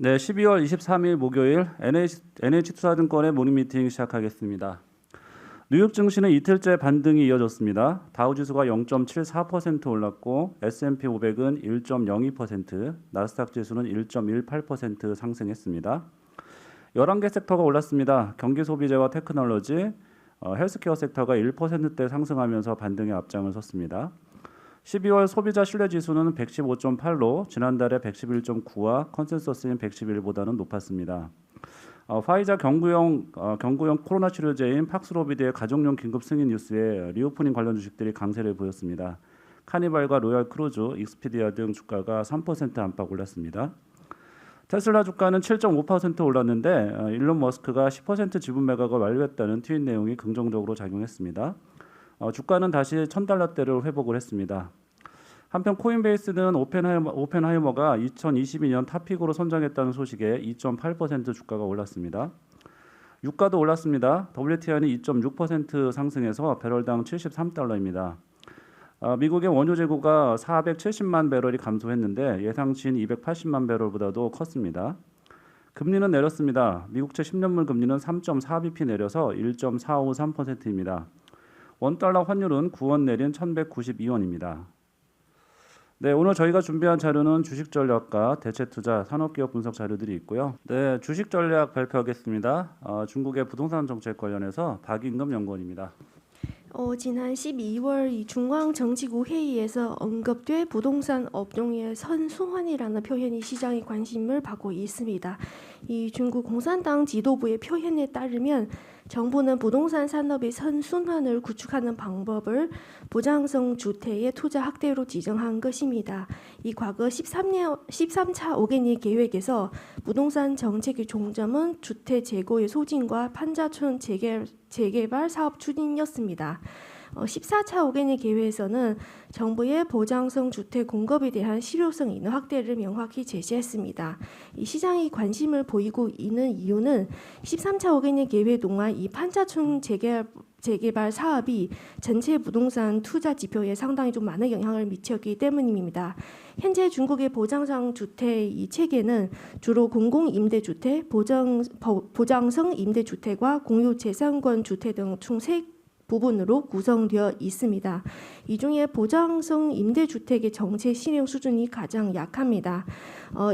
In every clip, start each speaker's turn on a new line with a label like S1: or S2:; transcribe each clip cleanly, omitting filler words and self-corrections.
S1: 네, 12월 23일 목요일 NH투자증권의 모닝미팅 시작하겠습니다. 뉴욕 증시는 이틀째 반등이 이어졌습니다. 다우지수가 0.74% 올랐고 S&P 500은 1.02%, 나스닥 지수는 1.18% 상승했습니다. 11개 섹터가 올랐습니다. 경기 소비재와 테크놀로지, 헬스케어 섹터가 1%대 상승하면서 반등에 앞장을 섰습니다. 12월 소비자 신뢰지수는 115.8로 지난달에 111.9와 컨센서스인 111보다는 높았습니다. 화이자 경구용 코로나 치료제인 팍스로비드의 가족용 긴급 승인 뉴스에 리오프닝 관련 주식들이 강세를 보였습니다. 카니발과 로얄 크루즈, 익스피디아 등 주가가 3% 안팎 올랐습니다. 테슬라 주가는 7.5% 올랐는데 일론 머스크가 10% 지분 매각을 완료했다는 트윗 내용이 긍정적으로 작용했습니다. 주가는 다시 $1,000대를 회복을 했습니다. 한편 코인베이스는 오펜하이머가 2022년 탑픽으로 선정했다는 소식에 2.8% 주가가 올랐습니다. 유가도 올랐습니다. WTI는 2.6% 상승해서 배럴당 $73입니다. 미국의 원유 재고가 470만 배럴이 감소했는데 예상치인 280만 배럴보다도 컸습니다. 금리는 내렸습니다. 미국채 10년물 금리는 3.4bp 내려서 1.453%입니다. $1 환율은 9원 내린 1,192원입니다. 네, 오늘 저희가 준비한 자료는 주식전략과 대체투자, 산업기업 분석 자료들이 있고요. 네, 주식전략 발표하겠습니다. 중국의 부동산 정책 관련해서 박임금 연구원입니다.
S2: 지난 12월 이 중앙정치국 회의에서 언급돼 부동산 업종의 선순환이라는 표현이 시장의 관심을 받고 있습니다. 이 중국 공산당 지도부의 표현에 따르면 정부는 부동산 산업의 선순환을 구축하는 방법을 보장성 주택의 투자 확대로 지정한 것입니다. 이 과거 13차 5개년 계획에서 부동산 정책의 중점은 주택 재고의 소진과 판자촌 재개발 사업 추진이었습니다. 14차 5개년 계획에서는 정부의 보장성 주택 공급에 대한 실효성 있는 확대를 명확히 제시했습니다. 이 시장이 관심을 보이고 있는 이유는 13차 5개년 계획 동안 이 판자촌 재개발 사업이 전체 부동산 투자 지표에 상당히 좀 많은 영향을 미쳤기 때문입니다. 현재 중국의 보장성 주택 이 체계는 주로 공공임대주택, 보장성 임대주택과 공유재산권 주택 등 총 3부분으로 구성되어 있습니다. 이 중에 보장성 임대주택의 정책 실행 수준이 가장 약합니다.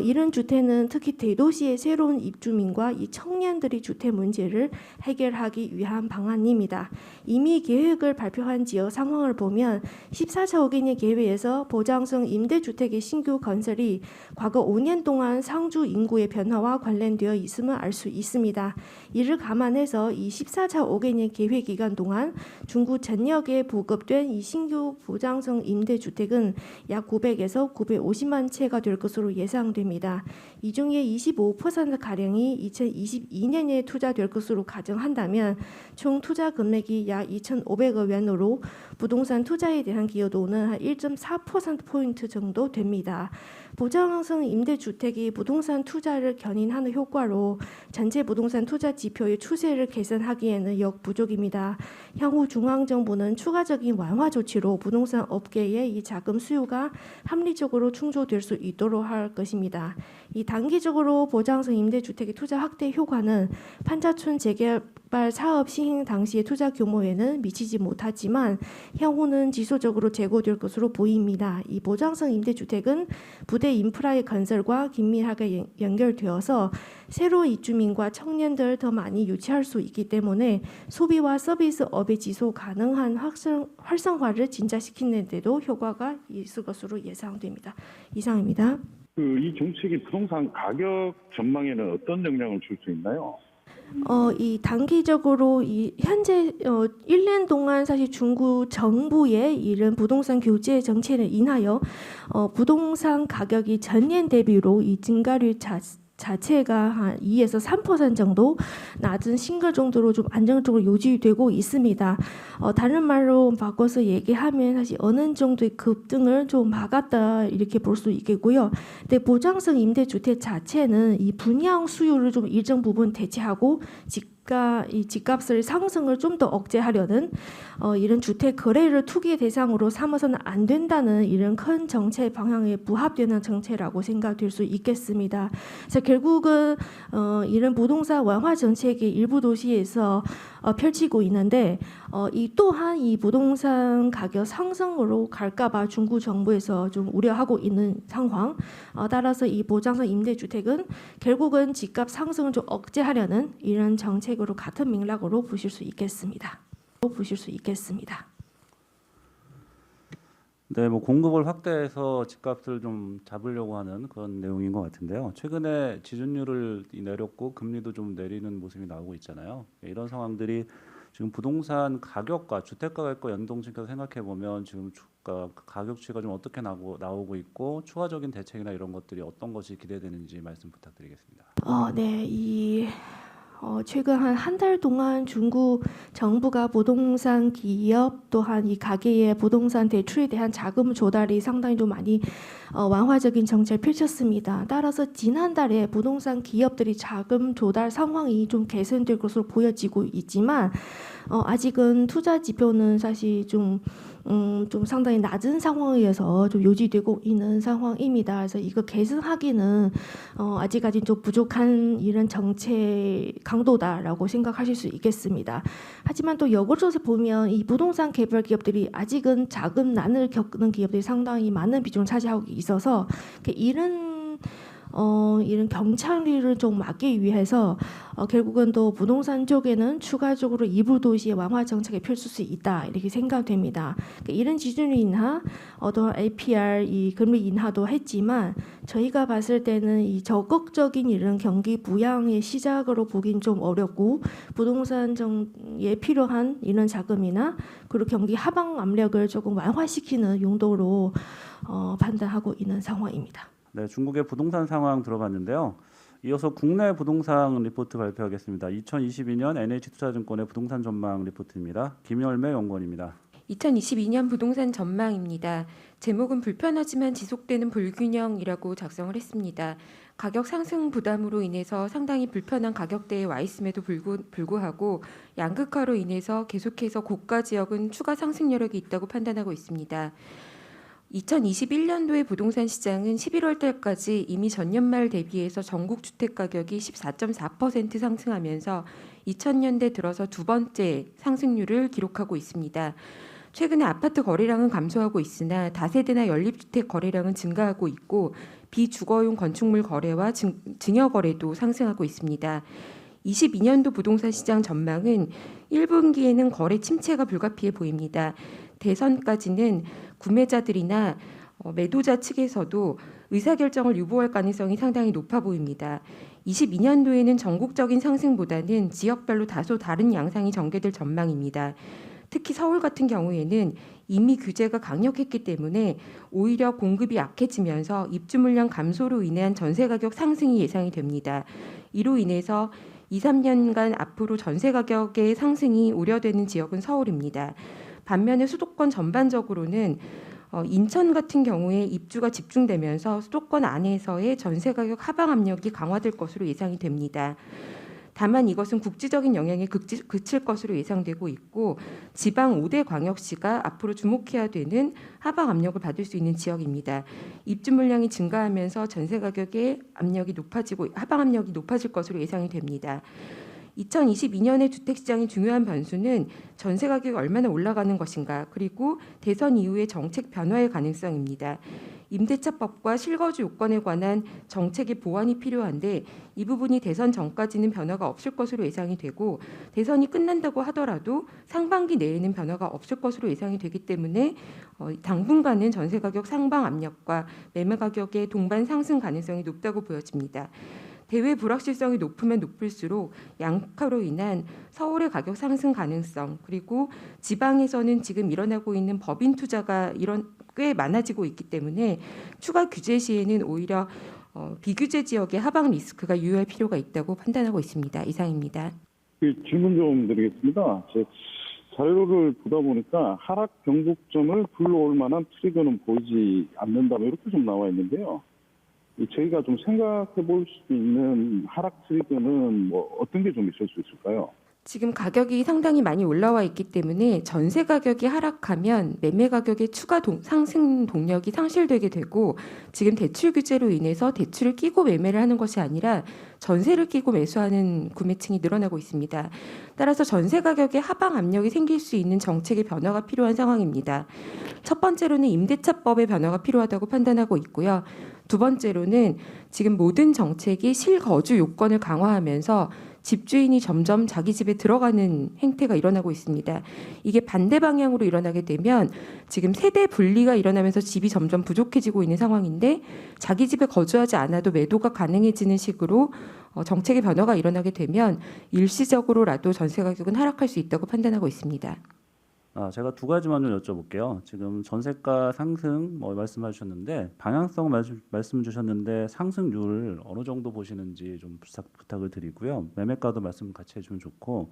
S2: 이런 주택은 특히 대도시의 새로운 입주민과 이 청년들이 주택 문제를 해결하기 위한 방안입니다. 이미 계획을 발표한 지역 상황을 보면 14차 5개년 계획에서 보장성 임대주택의 신규 건설이 과거 5년 동안 상주 인구의 변화와 관련되어 있음을 알 수 있습니다. 이를 감안해서 이 14차 5개년 계획 기간 동안 중국 전역에 보급된 이 신규 보장성 임대주택은 약 900에서 950만 채가 될 것으로 예상됩니다. 이 중에 25%가량이 2022년에 투자될 것으로 가정한다면 총 투자 금액이 약 2,500억 원으로 부동산 투자에 대한 기여도는 한 1.4%포인트 정도 됩니다. 보장성 임대주택이 부동산 투자를 견인하는 효과로 전체 부동산 투자 지표의 추세를 개선하기에는 역부족입니다. 향후 중앙정부는 추가적인 완화 조치로 부동산 업계의 이 자금 수요가 합리적으로 충족될 수 있도록 할 것입니다. 이 단기적으로 보장성 임대주택의 투자 확대 효과는 판자촌 재개발 사업 시행 당시의 투자 규모에는 미치지 못하지만 향후는 지속적으로 제고될 것으로 보입니다. 이 보장성 임대주택은 부대 인프라의 건설과 긴밀하게 연결되어서 새로운 입주민과 청년들을 더 많이 유치할 수 있기 때문에 소비와 서비스 업의 지속 가능한 활성화를 진짜시키는 데도 효과가 있을 것으로 예상됩니다. 이상입니다.
S3: 이 정책이 부동산 가격 전망에는 어떤 영향을 줄 수 있나요?
S2: 이 단기적으로 이 현재 1년 동안 사실 중국 정부의 이런 부동산 규제 정책을 인하여 부동산 가격이 전년 대비로 이 증가율 자체가 한 2에서 3% 정도 낮은 싱글 정도로 좀 안정적으로 유지되고 있습니다. 다른 말로 바꿔서 얘기하면 사실 어느 정도의 급등을 좀 막았다 이렇게 볼 수 있겠고요. 근데 보장성 임대주택 자체는 이 분양 수요를 좀 일정 부분 대체하고 집값을 상승을 좀 더 억제하려는 이런 주택 거래를 투기 대상으로 삼아서는 안 된다는 이런 큰 정책 방향에 부합되는 정책이라고 생각될 수 있겠습니다. 그래서 결국은 이런 부동산 완화 정책이 일부 도시에서 펼치고 있는데 이 또한 이 부동산 가격 상승으로 갈까봐 중국 정부에서 좀 우려하고 있는 상황. 따라서 이 보장성 임대주택은 결국은 집값 상승을 좀 억제하려는 이런 정책으로 같은 맥락으로 보실 수 있겠습니다.
S1: 네, 뭐 공급을 확대해서 집값을 좀 잡으려고 하는 그런 내용인 것 같은데요. 최근에 지준율을 내렸고 금리도 좀 내리는 모습이 나오고 있잖아요. 이런 상황들이 지금 부동산 가격과 주택 가격과 연동시켜서 생각해 보면 지금 가격 추이가 좀 어떻게 나오고 있고 추가적인 대책이나 이런 것들이 어떤 것이 기대되는지 말씀 부탁드리겠습니다.
S2: 네, 최근 한 달 동안 중국 정부가 부동산 기업 또한 이 가계의 부동산 대출에 대한 자금 조달이 상당히 좀 많이 완화적인 정책을 펼쳤습니다. 따라서 지난달에 부동산 기업들이 자금 조달 상황이 좀 개선될 것으로 보여지고 있지만 아직은 투자 지표는 사실 좀 상당히 낮은 상황에서 좀 유지되고 있는 상황입니다. 그래서 이거 개선하기는 아직까지 좀 부족한 이런 정책 강도다라고 생각하실 수 있겠습니다. 하지만 또 역으로서 보면 이 부동산 개발 기업들이 아직은 자금난을 겪는 기업들이 상당히 많은 비중을 차지하고 있어서 이런 경착리를 좀 막기 위해서 결국은 또 부동산 쪽에는 추가적으로 일부 도시의 완화 정책을 펼칠 수 있다 이렇게 생각됩니다. 이런 기준으로 인하 또한 APR 이 금리 인하도 했지만 저희가 봤을 때는 이 적극적인 이런 경기 부양의 시작으로 보긴 좀 어렵고 부동산 정에 필요한 이런 자금이나 그리고 경기 하방 압력을 조금 완화시키는 용도로 판단하고 있는 상황입니다.
S1: 네, 중국의 부동산 상황 들어봤는데요. 이어서 국내 부동산 리포트 발표하겠습니다. 2022년 NH투자증권의 부동산 전망 리포트입니다. 김열매 연구원입니다.
S4: 2022년 부동산 전망입니다. 제목은 불편하지만 지속되는 불균형이라고 작성을 했습니다. 가격 상승 부담으로 인해서 상당히 불편한 가격대에 와 있음에도 불구하고 양극화로 인해서 계속해서 고가 지역은 추가 상승 여력이 있다고 판단하고 있습니다. 2021년도의 부동산 시장은 11월 달까지 이미 전년 말 대비해서 전국 주택 가격이 14.4% 상승하면서 2000년대 들어서 두 번째 상승률을 기록하고 있습니다. 최근에 아파트 거래량은 감소하고 있으나 다세대나 연립주택 거래량은 증가하고 있고 비주거용 건축물 거래와 증여 거래도 상승하고 있습니다. 22년도 부동산 시장 전망은 1분기에는 거래 침체가 불가피해 보입니다. 대선까지는 구매자들이나 매도자 측에서도 의사결정을 유보할 가능성이 상당히 높아 보입니다. 22년도에는 전국적인 상승보다는 지역별로 다소 다른 양상이 전개될 전망입니다. 특히 서울 같은 경우에는 이미 규제가 강력했기 때문에 오히려 공급이 약해지면서 입주 물량 감소로 인한 전세 가격 상승이 예상이 됩니다. 이로 인해서 2, 3년간 앞으로 전세 가격의 상승이 우려되는 지역은 서울입니다. 반면에 수도권 전반적으로는 인천 같은 경우에 입주가 집중되면서 수도권 안에서의 전세 가격 하방 압력이 강화될 것으로 예상이 됩니다. 다만 이것은 국지적인 영향에 그칠 것으로 예상되고 있고 지방 5대 광역시가 앞으로 주목해야 되는 하방 압력을 받을 수 있는 지역입니다. 입주 물량이 증가하면서 전세 가격의 하방 압력이 높아질 것으로 예상이 됩니다. 2022년의 주택시장의 중요한 변수는 전세 가격이 얼마나 올라가는 것인가 그리고 대선 이후의 정책 변화의 가능성입니다. 임대차법과 실거주 요건에 관한 정책의 보완이 필요한데 이 부분이 대선 전까지는 변화가 없을 것으로 예상이 되고 대선이 끝난다고 하더라도 상반기 내에는 변화가 없을 것으로 예상이 되기 때문에 당분간은 전세 가격 상방 압력과 매매 가격의 동반 상승 가능성이 높다고 보여집니다. 대외 불확실성이 높으면 높을수록 양극화로 인한 서울의 가격 상승 가능성 그리고 지방에서는 지금 일어나고 있는 법인 투자가 꽤 많아지고 있기 때문에 추가 규제 시에는 오히려 비규제 지역의 하방 리스크가 유의할 필요가 있다고 판단하고 있습니다. 이상입니다.
S3: 질문 좀 드리겠습니다. 제 자료를 보다 보니까 하락 변곡점을 불러올 만한 트리거는 보이지 않는다 이렇게 좀 나와 있는데요. 저희가 좀 생각해 볼 수 있는 하락 트리거는 뭐 어떤 게 좀 있을 수 있을까요?
S4: 지금 가격이 상당히 많이 올라와 있기 때문에 전세 가격이 하락하면 매매 가격의 추가 상승 동력이 상실되게 되고, 지금 대출 규제로 인해서 대출을 끼고 매매를 하는 것이 아니라 전세를 끼고 매수하는 구매층이 늘어나고 있습니다. 따라서 전세 가격에 하방 압력이 생길 수 있는 정책의 변화가 필요한 상황입니다. 첫 번째로는 임대차법의 변화가 필요하다고 판단하고 있고요. 두 번째로는 지금 모든 정책이 실거주 요건을 강화하면서 집주인이 점점 자기 집에 들어가는 행태가 일어나고 있습니다. 이게 반대 방향으로 일어나게 되면 지금 세대 분리가 일어나면서 집이 점점 부족해지고 있는 상황인데, 자기 집에 거주하지 않아도 매도가 가능해지는 식으로 정책의 변화가 일어나게 되면 일시적으로라도 전세 가격은 하락할 수 있다고 판단하고 있습니다.
S1: 제가 두 가지만 좀 여쭤볼게요. 지금 전세가 상승 말씀해 주셨는데 방향성 말씀 주셨는데 상승률 어느 정도 보시는지 좀 부탁을 드리고요. 매매가도 말씀 같이 해주면 좋고,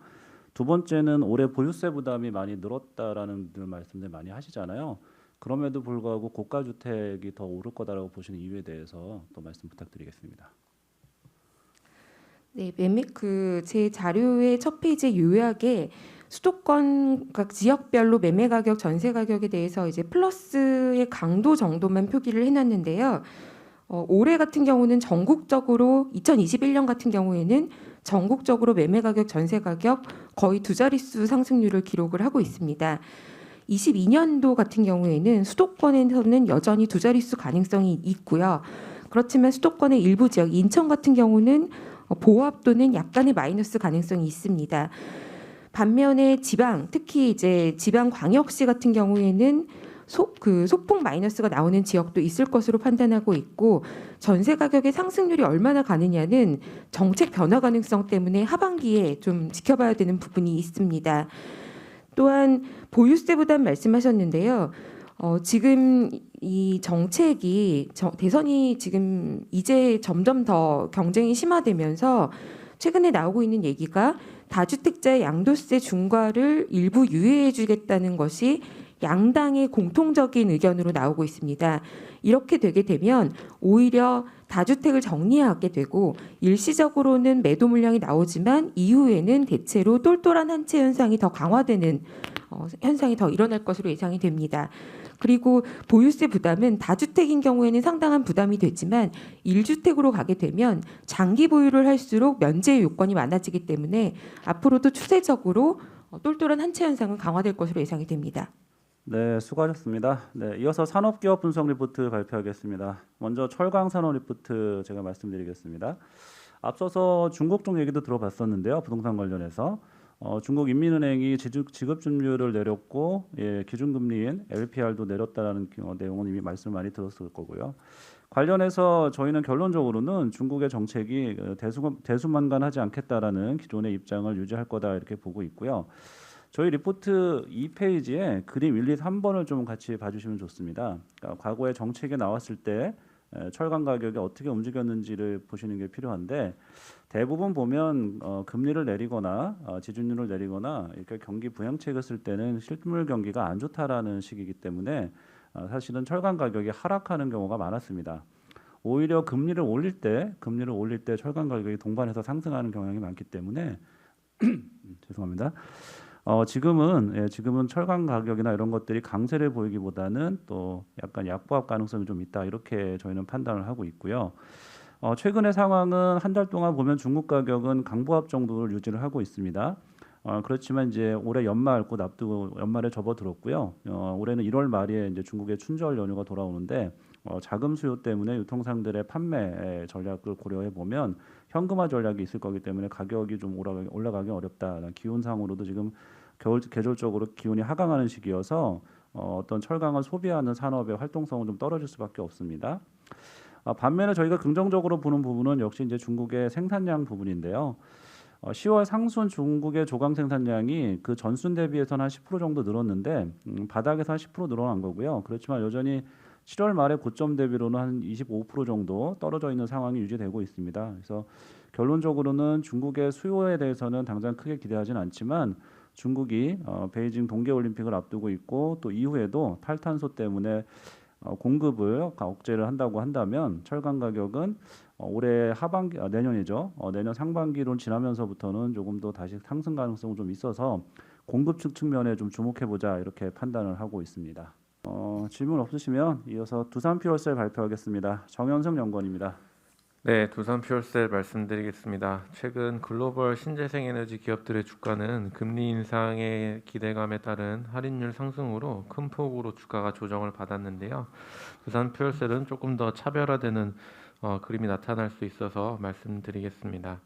S1: 두 번째는 올해 보유세 부담이 많이 늘었다라는 말씀들 많이 하시잖아요. 그럼에도 불구하고 고가 주택이 더 오를 거다라고 보시는 이유에 대해서 또 말씀 부탁드리겠습니다.
S4: 네, 제 자료의 첫 페이지에 요약에 수도권 각 지역별로 매매 가격, 전세 가격에 대해서 이제 플러스의 강도 정도만 표기를 해놨는데요. 올해 같은 경우는 전국적으로 2021년 같은 경우에는 전국적으로 매매 가격, 전세 가격 거의 두 자릿수 상승률을 기록을 하고 있습니다. 22년도 같은 경우에는 수도권에서는 여전히 두 자릿수 가능성이 있고요. 그렇지만 수도권의 일부 지역, 인천 같은 경우는 보합 또는 약간의 마이너스 가능성이 있습니다. 반면에 지방, 특히 이제 지방 광역시 같은 경우에는 소폭 마이너스가 나오는 지역도 있을 것으로 판단하고 있고, 전세 가격의 상승률이 얼마나 가느냐는 정책 변화 가능성 때문에 하반기에 좀 지켜봐야 되는 부분이 있습니다. 또한 보유세 부담 말씀하셨는데요. 지금 이 정책이 대선이 지금 이제 점점 더 경쟁이 심화되면서 최근에 나오고 있는 얘기가 다주택자의 양도세 중과를 일부 유예해 주겠다는 것이 양당의 공통적인 의견으로 나오고 있습니다. 이렇게 되게 되면 오히려 다주택을 정리하게 되고, 일시적으로는 매도 물량이 나오지만 이후에는 대체로 똘똘한 한 채 현상이 더 강화되는 현상이 더 일어날 것으로 예상이 됩니다. 그리고 보유세 부담은 다주택인 경우에는 상당한 부담이 되지만 1주택으로 가게 되면 장기 보유를 할수록 면제 요건이 많아지기 때문에 앞으로도 추세적으로 똘똘한 한 채 현상은 강화될 것으로 예상이 됩니다.
S1: 네, 수고하셨습니다. 네, 이어서 산업기업 분석 리포트 발표하겠습니다. 먼저 철강 산업 리포트 제가 말씀드리겠습니다. 앞서서 중국 쪽 얘기도 들어봤었는데요. 부동산 관련해서 중국 인민은행이 지급준율을 내렸고, 기준금리인 LPR도 내렸다라는 내용은 이미 말씀 많이 들었을 거고요. 관련해서 저희는 결론적으로는 중국의 정책이 대수만간하지 않겠다라는 기존의 입장을 유지할 거다 이렇게 보고 있고요. 저희 리포트 2페이지에 그림 1, 2, 3번을 좀 같이 봐주시면 좋습니다. 그러니까 과거에 정책이 나왔을 때 철강 가격이 어떻게 움직였는지를 보시는 게 필요한데, 대부분 보면 금리를 내리거나 지준율을 내리거나 이렇게 경기 부양책을 쓸 때는 실물 경기가 안 좋다라는 시기이기 때문에 사실은 철강 가격이 하락하는 경우가 많았습니다. 오히려 금리를 올릴 때 철강 가격이 동반해서 상승하는 경향이 많기 때문에 죄송합니다. 지금은 철강 가격이나 이런 것들이 강세를 보이기보다는 또 약간 약보합 가능성이 좀 있다, 이렇게 저희는 판단을 하고 있고요. 최근의 상황은 한 달 동안 보면 중국 가격은 강보합 정도를 유지를 하고 있습니다. 그렇지만 이제 올해 연말 곧 앞두고 연말에 접어들었고요. 올해는 1월 말에 이제 중국의 춘절 연휴가 돌아오는데 자금 수요 때문에 유통상들의 판매 전략을 고려해 보면 현금화 전략이 있을 거기 때문에 가격이 좀 올라가기 어렵다. 기온상으로도 지금 계절적으로 기온이 하강하는 시기여서 어떤 철강을 소비하는 산업의 활동성은 좀 떨어질 수밖에 없습니다. 반면에 저희가 긍정적으로 보는 부분은 역시 이제 중국의 생산량 부분인데요. 10월 상순 중국의 조강 생산량이 그 전순 대비해서는 한 10% 정도 늘었는데 바닥에서 한 10% 늘어난 거고요. 그렇지만 여전히 7월 말에 고점 대비로는 한 25% 정도 떨어져 있는 상황이 유지되고 있습니다. 그래서 결론적으로는 중국의 수요에 대해서는 당장 크게 기대하지는 않지만, 중국이 베이징 동계올림픽을 앞두고 있고 또 이후에도 탈탄소 때문에 공급을 억제를 한다고 한다면 철강 가격은 올해 하반기 내년이죠. 내년 상반기로 지나면서부터는 조금 더 다시 상승 가능성이 좀 있어서 공급 측 측면에 좀 주목해 보자 이렇게 판단을 하고 있습니다. 질문 없으시면 이어서 두산 퓨어셀 발표하겠습니다. 정현석 연구원입니다.
S5: 네, 두산 퓨어셀 말씀드리겠습니다. 최근 글로벌 신재생 에너지 기업들의 주가는 금리 인상의 기대감에 따른 할인율 상승으로 큰 폭으로 주가가 조정을 받았는데요. 두산 퓨어셀은 조금 더 차별화되는 그림이 나타날 수 있어서 말씀드리겠습니다.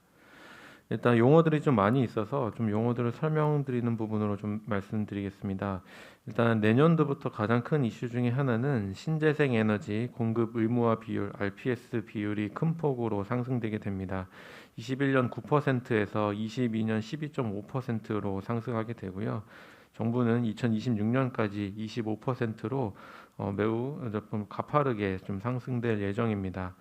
S5: 일단 용어들이 좀 많이 있어서 좀 용어들을 설명드리는 부분으로 좀 말씀드리겠습니다. 일단 내년도부터 가장 큰 이슈 중에 하나는 신재생 에너지 공급 의무화 비율 RPS 비율이 큰 폭으로 상승되게 됩니다. 21년 9%에서 22년 12.5%로 상승하게 되고요. 정부는 2026년까지 25%로 매우 좀 가파르게 좀 상승될 예정입니다.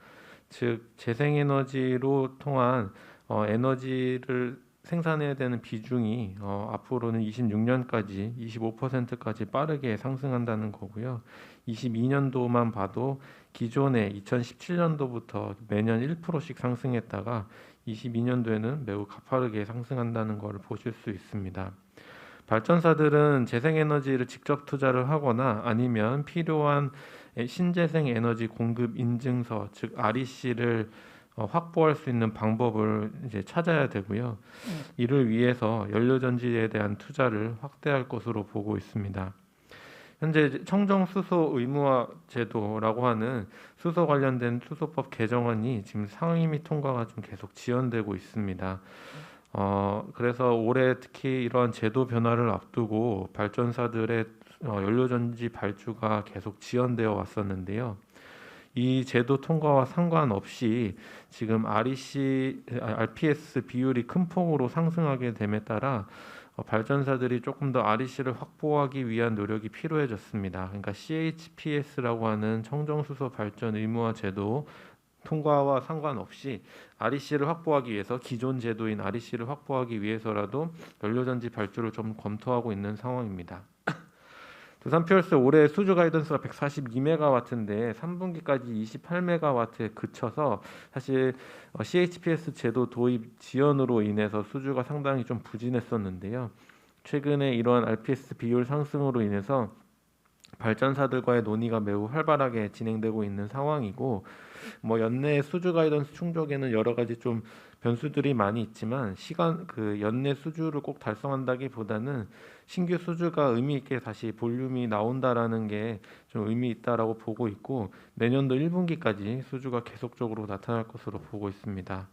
S5: 즉 재생에너지로 통한 에너지를 생산해야 되는 비중이 앞으로는 26년까지 25%까지 빠르게 상승한다는 거고요. 22년도만 봐도 기존에 2017년도부터 매년 1%씩 상승했다가 22년도에는 매우 가파르게 상승한다는 것을 보실 수 있습니다. 발전사들은 재생에너지를 직접 투자를 하거나 아니면 필요한 신재생 에너지 공급 인증서, 즉 REC를 확보할 수 있는 방법을 이제 찾아야 되고요. 이를 위해서 연료전지에 대한 투자를 확대할 것으로 보고 있습니다. 현재 청정수소 의무화 제도라고 하는 수소 관련된 수소법 개정안이 지금 상임 및 통과가 좀 계속 지연되고 있습니다. 그래서 올해 특히 이러한 제도 변화를 앞두고 발전사들의 연료전지 발주가 계속 지연되어 왔었는데요. 이 제도 통과와 상관없이 지금 RPS 비율이 큰 폭으로 상승하게 됨에 따라 발전사들이 조금 더 REC를 확보하기 위한 노력이 필요해졌습니다. 그러니까 CHPS라고 하는 청정수소 발전 의무화 제도 통과와 상관없이 REC를 확보하기 위해서 기존 제도인 REC를 확보하기 위해서라도 연료전지 발주를 좀 검토하고 있는 상황입니다. 두산 퓨어셀 올해 수주 가이던스가 142메가와트인데 3분기까지 28메가와트에 그쳐서 사실 CHPS 제도 도입 지연으로 인해서 수주가 상당히 좀 부진했었는데요. 최근에 이러한 RPS 비율 상승으로 인해서 발전사들과의 논의가 매우 활발하게 진행되고 있는 상황이고, 연내 수주 가이던스 충족에는 여러 가지 좀 변수들이 많이 있지만 연내 수주를 꼭 달성한다기보다는 신규 수주가 의미 있게 다시 볼륨이 나온다라는 게 좀 의미 있다라고 보고 있고, 내년도 1분기까지 수주가 계속적으로 나타날 것으로 보고 있습니다.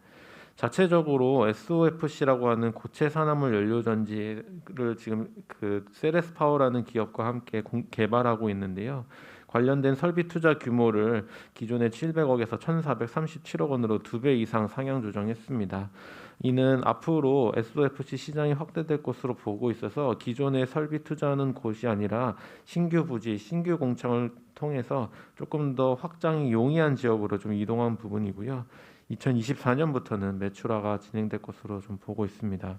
S5: 자체적으로 SOFC라고 하는 고체 산화물 연료전지를 지금 세레스 파워라는 기업과 함께 개발하고 있는데요. 관련된 설비 투자 규모를 기존의 700억에서 1,437억 원으로 2배 이상 상향 조정했습니다. 이는 앞으로 SOFC 시장이 확대될 것으로 보고 있어서 기존의 설비 투자하는 곳이 아니라 신규 부지, 신규 공장을 통해서 조금 더 확장이 용이한 지역으로 좀 이동한 부분이고요. 2024년부터는 매출화가 진행될 것으로 좀 보고 있습니다.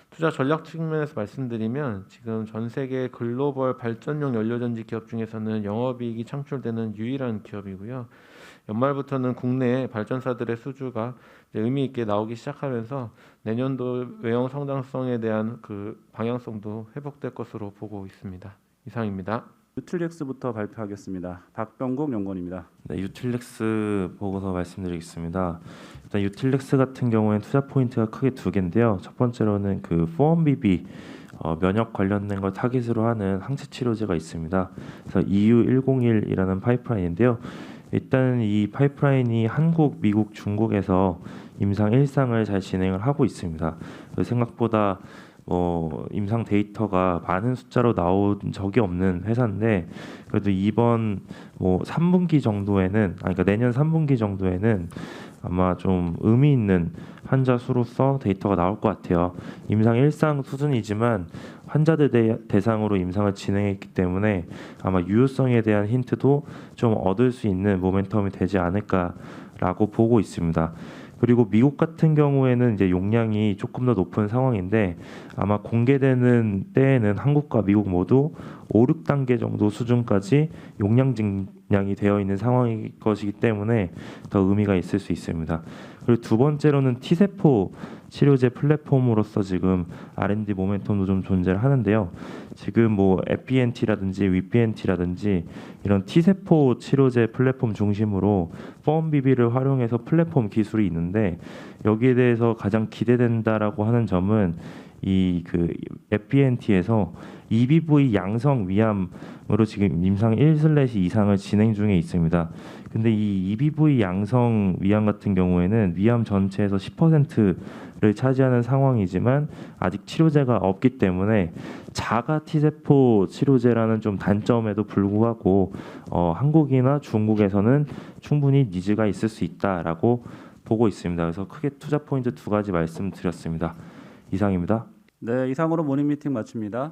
S5: 투자 전략 측면에서 말씀드리면 지금 전 세계 글로벌 발전용 연료전지 기업 중에서는 영업이익이 창출되는 유일한 기업이고요. 연말부터는 국내 발전사들의 수주가 의미 있게 나오기 시작하면서 내년도 외형 성장성에 대한 방향성도 회복될 것으로 보고 있습니다. 이상입니다.
S1: 유틸렉스부터 발표하겠습니다. 박병국 연구원입니다.
S6: 네, 유틸렉스 보고서 말씀드리겠습니다. 일단 유틸렉스 같은 경우에는 투자 포인트가 크게 두 개인데요. 첫 번째로는 4-1BB 면역 관련된 걸 타깃으로 하는 항체 치료제가 있습니다. 그래서 EU101이라는 파이프라인인데요. 일단 이 파이프라인이 한국, 미국, 중국에서 임상 1상을 잘 진행을 하고 있습니다. 생각보다 임상 데이터가 많은 숫자로 나온 적이 없는 회사인데, 그래도 이번 3분기 정도에는, 그러니까 내년 3분기 정도에는 아마 좀 의미 있는 환자 수로서 데이터가 나올 것 같아요. 임상 1상 수준이지만 환자들 대상으로 임상을 진행했기 때문에 아마 유효성에 대한 힌트도 좀 얻을 수 있는 모멘텀이 되지 않을까라고 보고 있습니다. 그리고 미국 같은 경우에는 이제 용량이 조금 더 높은 상황인데 아마 공개되는 때에는 한국과 미국 모두 5, 6단계 정도 수준까지 용량 증량이 되어 있는 상황일 것이기 때문에 더 의미가 있을 수 있습니다. 그리고 두 번째로는 T세포 치료제 플랫폼으로서 지금 R&D 모멘텀도 좀 존재를 하는데요. 지금 뭐 FBNT라든지 VPNT라든지 이런 T세포 치료제 플랫폼 중심으로 펌비비를 활용해서 플랫폼 기술이 있는데 여기에 대해서 가장 기대된다라고 하는 점은 이 그 FBNT에서 EBV 양성 위암으로 지금 임상 1/2상을 진행 중에 있습니다. 근데 이 EBV 양성 위암 같은 경우에는 위암 전체에서 10%를 차지하는 상황이지만 아직 치료제가 없기 때문에 자가 T세포 치료제라는 좀 단점에도 불구하고 한국이나 중국에서는 충분히 니즈가 있을 수 있다라고 보고 있습니다. 그래서 크게 투자 포인트 두 가지 말씀드렸습니다. 이상입니다.
S1: 네, 이상으로 모닝 미팅 마칩니다.